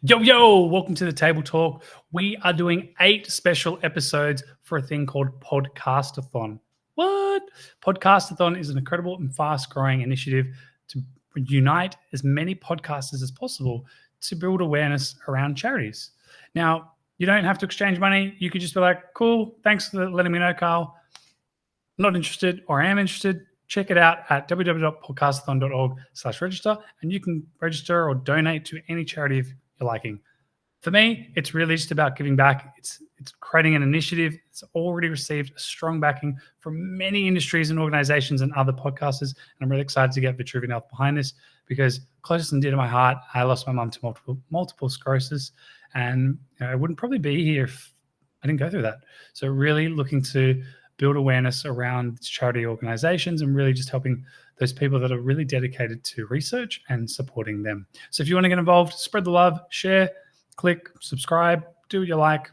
Yo, welcome to the Table Talk. We are doing 8 special episodes for a thing called Podcastathon. What? Podcastathon is an incredible and fast-growing initiative to unite as many podcasters as possible to build awareness around charities. Now, you don't have to exchange money. You could just be like, cool, thanks for letting me know, Carl. Not interested or am interested. Check it out at www.podcastathon.org/register, and you can register or donate to any charity you're liking. For me, it's really just about giving back. It's creating an initiative. It's already received a strong backing from many industries and organizations and other podcasters. And I'm really excited to get Vitruvian Health behind this because closest and dear to my heart, I lost my mum to multiple sclerosis, and I wouldn't probably be here if I didn't go through that. So really looking to build awareness around charity organizations and really just helping those people that are really dedicated to research and supporting them. So if you want to get involved, spread the love, share, click, subscribe, do what you like,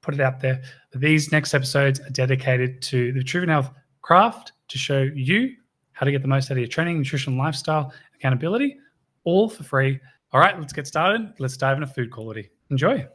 put it out there. But these next episodes are dedicated to the Vitruvian Health craft to show you how to get the most out of your training, nutrition, lifestyle, accountability, all for free. All right, let's get started. Let's dive into food quality. Enjoy.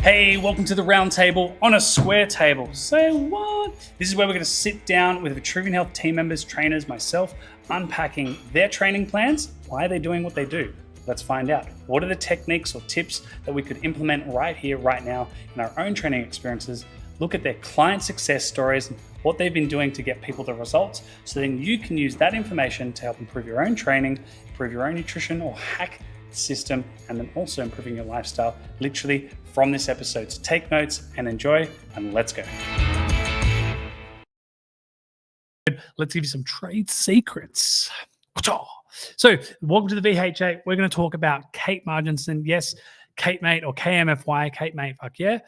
Hey, welcome to the round table on a square table. Say what? This is where we're going to sit down with Vitruvian Health team members, trainers, myself, unpacking their training plans. Why are they doing what they do? Let's find out. What are the techniques or tips that we could implement right here, right now in our own training experiences? Look at their client success stories and what they've been doing to get people the results. So then you can use that information to help improve your own training, improve your own nutrition or hack system, and then also improving your lifestyle literally from this episode. So take notes and enjoy, and let's go. Let's give you some trade secrets. So welcome to the VH8. We're going to talk about Kate Marginson. Yes, Kate Mate or KMFY. Kate Mate, fuck yeah.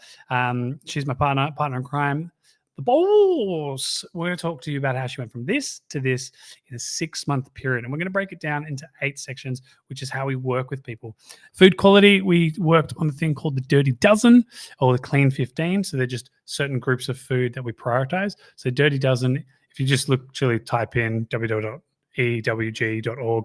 She's my partner in crime. The boss. We're going to talk to you about how she went from this to this in a 6-month period. And we're going to break it down into 8 sections, which is how we work with people. Food quality, we worked on a thing called the Dirty Dozen or the Clean 15. So they're just certain groups of food that we prioritize. So Dirty Dozen, if you just literally type in www.ewg.org,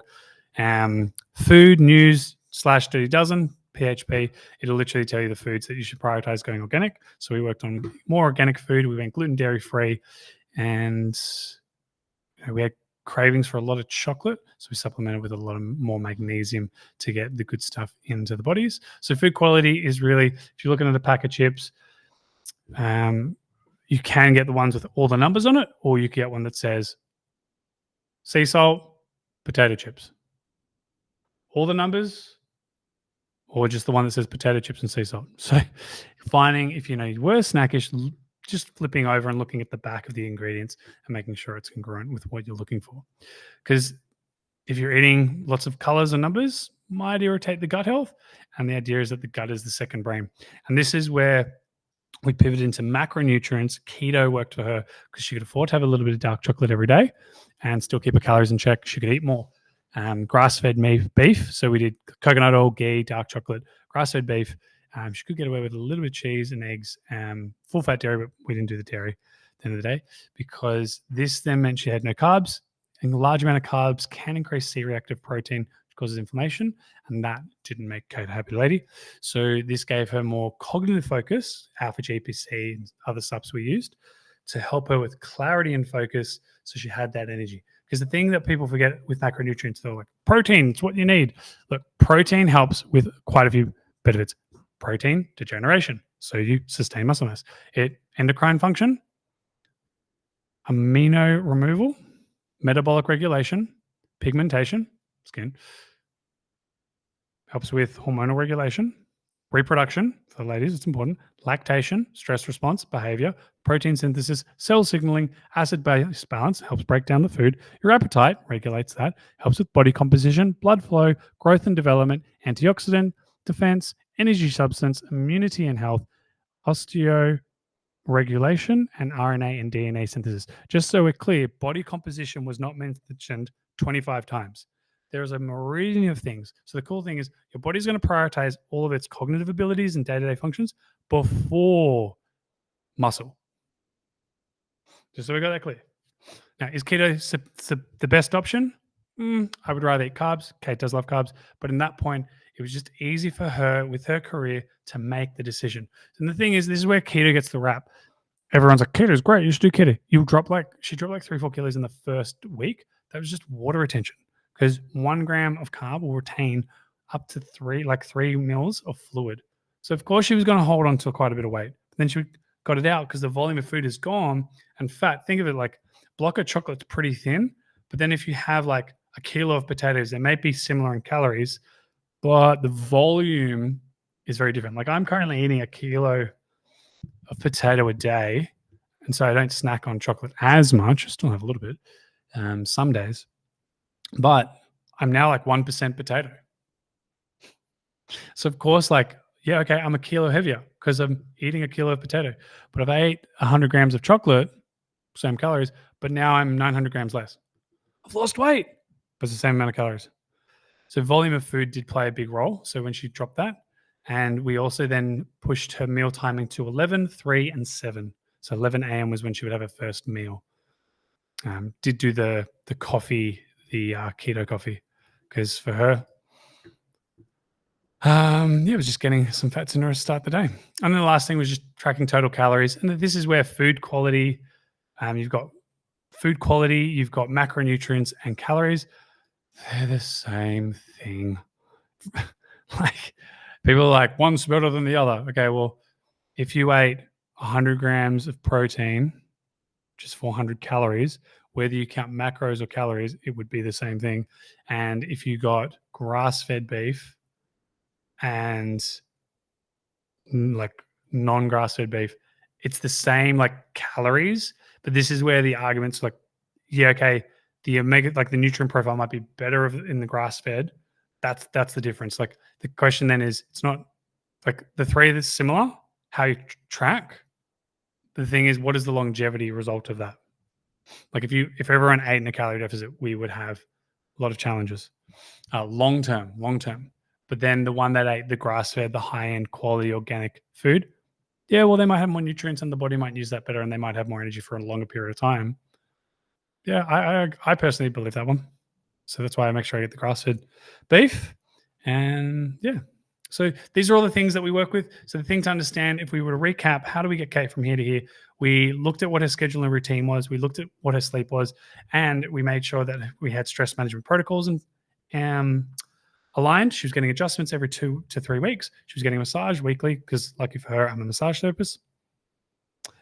food news/Dirty Dozen, PHP, it'll literally tell you the foods that you should prioritize going organic. So we worked on more organic food. We went gluten, dairy free, and we had cravings for a lot of chocolate. So we supplemented with a lot of more magnesium to get the good stuff into the bodies. So food quality is really, if you're looking at a pack of chips, you can get the ones with all the numbers on it, or you can get one that says sea salt, potato chips. All the numbers, or just the one that says potato chips and sea salt. So finding, if you were snackish, just flipping over and looking at the back of the ingredients and making sure it's congruent with what you're looking for. Because if you're eating lots of colors and numbers, might irritate the gut health. And the idea is that the gut is the second brain. And this is where we pivoted into macronutrients. Keto worked for her because she could afford to have a little bit of dark chocolate every day and still keep her calories in check. She could eat more. Grass-fed beef. So we did coconut oil, ghee, dark chocolate, grass-fed beef. She could get away with a little bit of cheese and eggs, full-fat dairy, but we didn't do the dairy at the end of the day because this then meant she had no carbs. And a large amount of carbs can increase C-reactive protein, which causes inflammation, and that didn't make Kate a happy lady. So this gave her more cognitive focus, alpha GPC and other subs we used to help her with clarity and focus so she had that energy. Because the thing that people forget with macronutrients, they're like, protein, it's what you need. Look, protein helps with quite a few benefits. Protein degeneration, so you sustain muscle mass. Endocrine function, amino removal, metabolic regulation, pigmentation, skin, helps with hormonal regulation, reproduction, for the ladies, it's important, lactation, stress response, behavior, protein synthesis, cell signaling, acid-base balance, helps break down the food, your appetite, regulates that, helps with body composition, blood flow, growth and development, antioxidant, defense, energy substance, immunity and health, osteoregulation, and RNA and DNA synthesis. Just so we're clear, body composition was not mentioned 25 times. There's a myriad of things. So the cool thing is your body's going to prioritize all of its cognitive abilities and day-to-day functions before muscle. Just so we got that clear. Now, is keto the best option? I would rather eat carbs. Kate does love carbs. But in that point, It was just easy for her with her career to make the decision. And the thing is, this is where keto gets the rap. Everyone's like, keto is great. You should do keto. She dropped like 3-4 kilos in the first week. That was just water retention, because 1 gram of carb will retain up to 3 mils of fluid. So of course she was going to hold on to quite a bit of weight. But then she got it out because the volume of food is gone, and fat. Think of it like block of chocolate's pretty thin, but then if you have like a kilo of potatoes, they may be similar in calories, but the volume is very different. Like I'm currently eating a kilo of potato a day, and so I don't snack on chocolate as much. I still have a little bit some days, but I'm now like 1% potato. So of course, like, yeah, okay, I'm a kilo heavier because I'm eating a kilo of potato. But if I ate 100 grams of chocolate, same calories, but now I'm 900 grams less. I've lost weight, but it's the same amount of calories. So volume of food did play a big role. So when she dropped that, and we also then pushed her meal timing to 11, 3, and 7. So 11 a.m. was when she would have her first meal. Did do the coffee, the keto coffee, because for her, it was just getting some fats in her to start the day. And then the last thing was just tracking total calories. And this is where food quality, you've got food quality, you've got macronutrients and calories. They're the same thing. Like people are like, one's better than the other. Okay, well, if you ate 100 grams of protein, just 400 calories, whether you count macros or calories, it would be the same thing. And if you got grass-fed beef and like non-grass-fed beef, it's the same like calories. But this is where the argument's like, yeah, okay, the omega, like the nutrient profile might be better in the grass-fed. That's the difference. Like the question then is, it's not like the three that's similar, how you track. The thing is, what is the longevity result of that? Like if everyone ate in a calorie deficit, we would have a lot of challenges. Long term. But then the one that ate the grass-fed, the high-end quality organic food, yeah, well, they might have more nutrients and the body might use that better, and they might have more energy for a longer period of time. Yeah, I personally believe that one. So that's why I make sure I get the grass-fed beef. And yeah, so these are all the things that we work with. So the thing to understand, if we were to recap, how do we get Kate from here to here? We looked at what her schedule and routine was. We looked at what her sleep was, and we made sure that we had stress management protocols and aligned. She was getting adjustments every 2 to 3 weeks. She was getting a massage weekly because, lucky for her, I'm a massage therapist.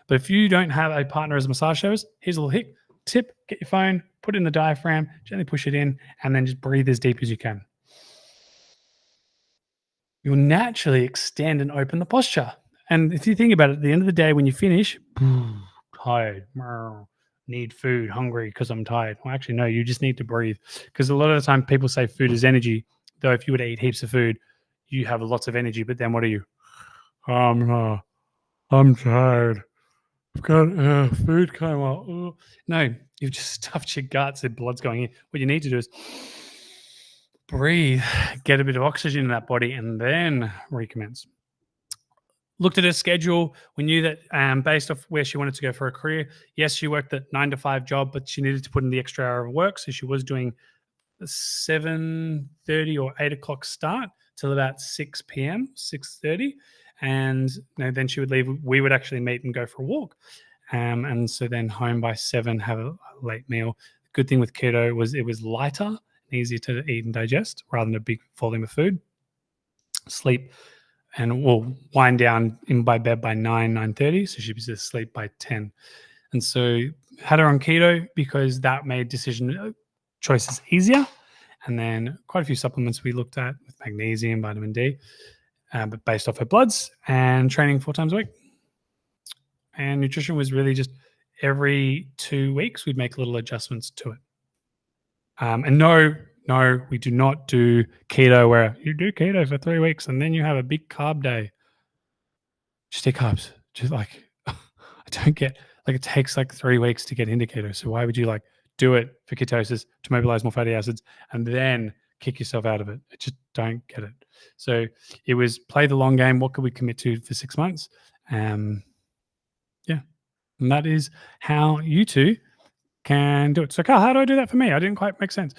But if you don't have a partner as a massage therapist, here's a little tip: get your phone, put it in the diaphragm, gently push it in, and then just breathe as deep as you can. You'll naturally extend and open the posture. And if you think about it, at the end of the day, when you finish, tired, need food, hungry because I'm tired. Well, actually, no, you just need to breathe. Because a lot of the time people say food is energy, though if you were to eat heaps of food, you have lots of energy. But then what are you? I'm tired. I've got food came out. No, you've just stuffed your guts. The blood's going in. What you need to do is breathe, get a bit of oxygen in that body, and then recommence. Looked at her schedule. We knew that based off where she wanted to go for her career, yes, she worked that 9 to 5 job, but she needed to put in the extra hour of work. So she was doing a 7:30 or 8 o'clock start till about 6 p.m., 6:30. And then she would leave. We would actually meet and go for a walk. And so then home by 7, have a late meal. Good thing with keto was it was lighter and easier to eat and digest rather than a big volume of food. Sleep, and we'll wind down in by bed by 9:30. So she was asleep by 10. And so had her on keto because that made decision choices easier. And then quite a few supplements we looked at with magnesium, vitamin D, but based off her bloods, and training 4 times a week. And nutrition was really just every 2 weeks, we'd make little adjustments to it. And no, we do not do keto where you do keto for 3 weeks and then you have a big carb day. Just eat carbs. Just like, I don't get, like it takes like 3 weeks to get into keto. So why would you like do it for ketosis to mobilize more fatty acids and then kick yourself out of it? I just don't get it. So it was play the long game. What could we commit to for 6 months? Yeah. And that is how you two can do it. So Carl, how do I do that for me? I didn't quite make sense.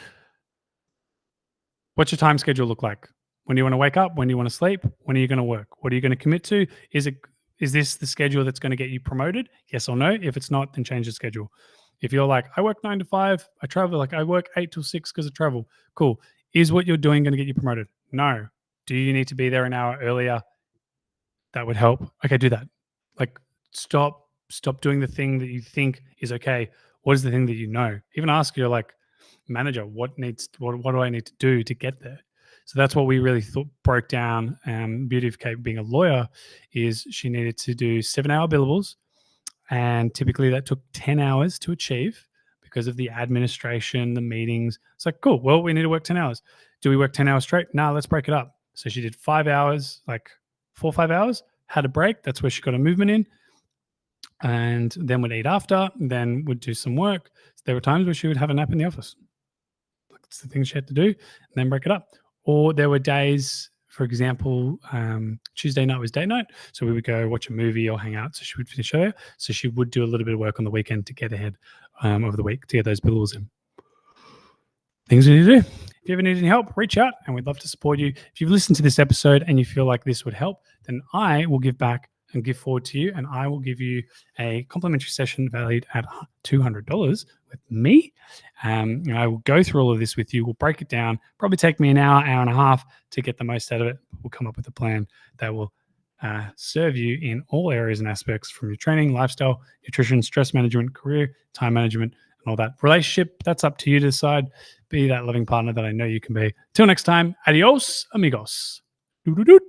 What's your time schedule look like? When do you want to wake up? When do you want to sleep? When are you going to work? What are you going to commit to? Is this the schedule that's going to get you promoted? Yes or no? If it's not, then change the schedule. If you're like, I work 9 to 5, I travel, like I work 8 till 6 because of travel. Cool. Is what you're doing going to get you promoted? No. Do you need to be there an hour earlier? That would help. Okay, do that. Like stop doing the thing that you think is okay. What is the thing that you know? Even ask your like manager, what do I need to do to get there? So that's what we really broke down. Beauty of Kate being a lawyer is she needed to do 7-hour billables, and typically that took 10 hours to achieve because of the administration, the meetings. It's like, cool, well, we need to work 10 hours. Do we work 10 hours straight? No, let's break it up. So she did 5 hours, like 4 or 5 hours, had a break. That's where she got a movement in. And then would eat after, then would do some work. So there were times where she would have a nap in the office. That's the thing she had to do, and then break it up. Or there were days, for example, Tuesday night was date night. So we would go watch a movie or hang out. So she would finish earlier. So she would do a little bit of work on the weekend to get ahead of the week to get those billables in. Things we need to do. If you ever need any help, reach out and we'd love to support you. If you've listened to this episode and you feel like this would help, then I will give back and give forward to you, and I will give you a complimentary session valued at $200 with me. I will go through all of this with you. We'll break it down. Probably take me an hour and a half to get the most out of it. We'll come up with a plan that will serve you in all areas and aspects, from your training, lifestyle, nutrition, stress management, career, time management, and all that. Relationship, that's up to you to decide. Be that loving partner that I know you can be. Till next time, adios, amigos. Doo-doo-doo.